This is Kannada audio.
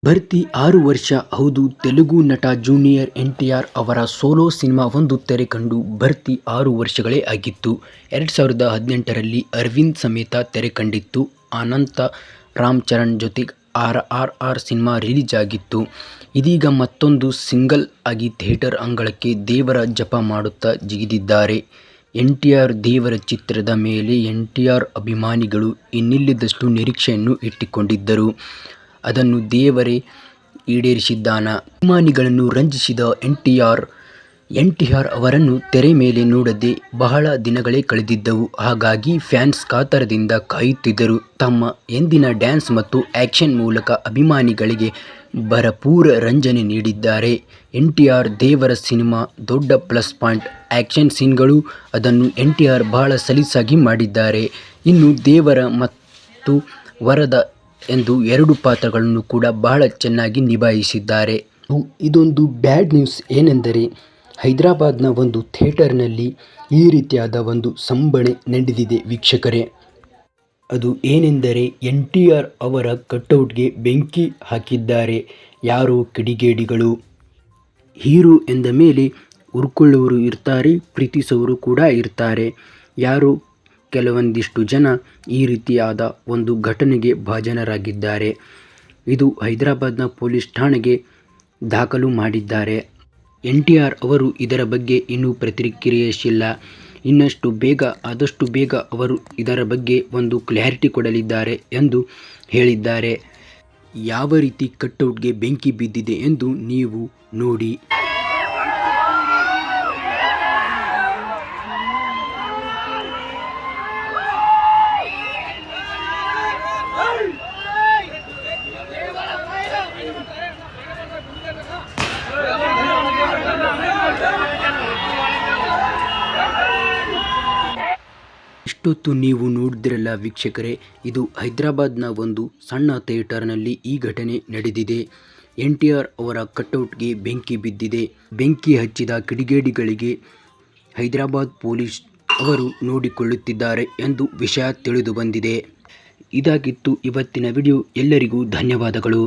ಭರ್ತಿ 6 ವರ್ಷ. ಹೌದು, ತೆಲುಗು ನಟ ಜೂನಿಯರ್ ಎನ್‌ಟಿಆರ್ ಅವರ ಸೋಲೋ ಸಿನಿಮಾವೊಂದು ತೆರೆ ಕಂಡು ಭರ್ತಿ 6 ವರ್ಷಗಳೇ ಆಗಿತ್ತು. 2018ರಲ್ಲಿ ಅರವಿಂದ್ ಸಮೇತ ತೆರೆ ಕಂಡಿತ್ತು. ಅನಂತ ರಾಮ್ ಚರಣ್ ಜೊತೆ RRR ಸಿನಿಮಾ ರಿಲೀಸ್ ಆಗಿತ್ತು. ಇದೀಗ ಮತ್ತೊಂದು ಸಿಂಗಲ್ ಆಗಿ ಥಿಯೇಟರ್ ಅಂಗಳಕ್ಕೆ ದೇವರ ಜಪ ಮಾಡುತ್ತಾ ಜಿಗಿದಿದ್ದಾರೆ ಎನ್‌ಟಿಆರ್. ದೇವರ ಚಿತ್ರದ ಮೇಲೆ ಎನ್‌ಟಿಆರ್ ಅಭಿಮಾನಿಗಳು ಇನ್ನಿಲ್ಲದಷ್ಟು ನಿರೀಕ್ಷೆಯನ್ನು ಇಟ್ಟುಕೊಂಡಿದ್ದರು. ಅದನ್ನು ದೇವರೇ ಈಡೇರಿಸಿದ್ದಾನೆ. ಅಭಿಮಾನಿಗಳನ್ನು ರಂಜಿಸಿದ ಎನ್‌ಟಿಆರ್ ಅವರನ್ನು ತೆರೆ ಮೇಲೆ ನೋಡದೆ ಬಹಳ ದಿನಗಳೇ ಕಳೆದಿದ್ದವು. ಹಾಗಾಗಿ ಫ್ಯಾನ್ಸ್ ಕಾತರದಿಂದ ಕಾಯುತ್ತಿದ್ದರು. ತಮ್ಮ ಎಂದಿನ ಡ್ಯಾನ್ಸ್ ಮತ್ತು ಆ್ಯಕ್ಷನ್ ಮೂಲಕ ಅಭಿಮಾನಿಗಳಿಗೆ ಭರಪೂರ ರಂಜನೆ ನೀಡಿದ್ದಾರೆ ಎನ್‌ಟಿಆರ್. ದೇವರ ಸಿನಿಮಾ ದೊಡ್ಡ ಪ್ಲಸ್ ಪಾಯಿಂಟ್ ಆ್ಯಕ್ಷನ್ ಸೀನ್ಗಳು. ಅದನ್ನು ಎನ್‌ಟಿಆರ್ ಬಹಳ ಸಲೀಸಾಗಿ ಮಾಡಿದ್ದಾರೆ. ಇನ್ನು ದೇವರ ಮತ್ತು ವರದ ಎಂದು 2 ಪಾತ್ರಗಳನ್ನು ಕೂಡ ಬಹಳ ಚೆನ್ನಾಗಿ ನಿಭಾಯಿಸಿದ್ದಾರೆ. ಇದೊಂದು ಬ್ಯಾಡ್ ನ್ಯೂಸ್ ಏನೆಂದರೆ, ಹೈದರಾಬಾದ್ನ ಒಂದು ಥಿಯೇಟರ್ನಲ್ಲಿ ಈ ರೀತಿಯಾದ ಒಂದು ಸಂಭ್ರಮ ನಡೆದಿದೆ ವೀಕ್ಷಕರೇ. ಅದು ಏನೆಂದರೆ, ಎನ್‌ಟಿಆರ್ ಅವರ ಕಟೌಟ್ಗೆ ಬೆಂಕಿ ಹಾಕಿದ್ದಾರೆ ಯಾರೋ ಕಿಡಿಗೇಡಿಗಳು. ಹೀರೋ ಎಂದ ಮೇಲೆ ಉರ್ಕೊಳ್ಳೋರು ಇರ್ತಾರೆ, ಪ್ರೀತಿಸೋರು ಕೂಡ ಇರ್ತಾರೆ. ಯಾರೋ ಕೆಲವೊಂದಿಷ್ಟು ಜನ ಈ ರೀತಿಯಾದ ಒಂದು ಘಟನೆಗೆ ಭಾಜನರಾಗಿದ್ದಾರೆ. ಇದು ಹೈದರಾಬಾದ್ನ ಪೊಲೀಸ್ ಠಾಣೆಗೆ ದಾಖಲು ಮಾಡಿದ್ದಾರೆ. ಎನ್‌ಟಿಆರ್ ಅವರು ಇದರ ಬಗ್ಗೆ ಇನ್ನೂ ಪ್ರತಿಕ್ರಿಯಿಸಿಲ್ಲ. ಆದಷ್ಟು ಬೇಗ ಅವರು ಇದರ ಬಗ್ಗೆ ಒಂದು ಕ್ಲಾರಿಟಿ ಕೊಡಲಿದ್ದಾರೆ ಎಂದು ಹೇಳಿದ್ದಾರೆ. ಯಾವ ರೀತಿ ಕಟೌಟ್ಗೆ ಬೆಂಕಿ ಬಿದ್ದಿದೆ ಎಂದು ನೀವು ನೋಡಿ. ಇಷ್ಟೊತ್ತು ನೀವು ನೋಡಿದ್ರಲ್ಲ ವೀಕ್ಷಕರೇ, ಇದು ಹೈದರಾಬಾದ್ನ ಒಂದು ಸಣ್ಣ ಥಿಯೇಟರ್ನಲ್ಲಿ ಈ ಘಟನೆ ನಡೆದಿದೆ. ಎನ್‌ಟಿಆರ್ ಅವರ ಕಟೌಟ್ಗೆ ಬೆಂಕಿ ಬಿದ್ದಿದೆ. ಬೆಂಕಿ ಹಚ್ಚಿದ ಕಿಡಿಗೇಡಿಗಳಿಗೆ ಹೈದರಾಬಾದ್ ಪೊಲೀಸ್ ಅವರು ನೋಡಿಕೊಳ್ಳುತ್ತಿದ್ದಾರೆ ಎಂದು ವಿಷಯ ತಿಳಿದು ಬಂದಿದೆ. ಇದಾಗಿತ್ತು ಇವತ್ತಿನ ವಿಡಿಯೋ. ಎಲ್ಲರಿಗೂ ಧನ್ಯವಾದಗಳು.